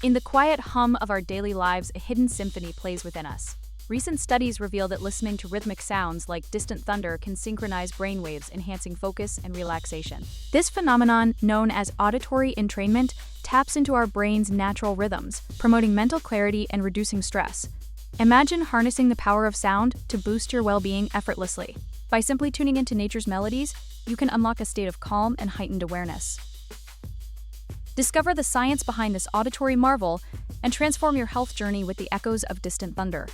In the quiet hum of our daily lives, a hidden symphony plays within us. Recent studies reveal that listening to rhythmic sounds like distant thunder can synchronize brainwaves, enhancing focus and relaxation. This phenomenon, known as auditory entrainment, taps into our brain's natural rhythms, promoting mental clarity and reducing stress. Imagine harnessing the power of sound to boost your well-being effortlessly. By simply tuning into nature's melodies, you can unlock a state of calm and heightened awareness. Discover the science behind this auditory marvel and transform your health journey with the echoes of distant thunder.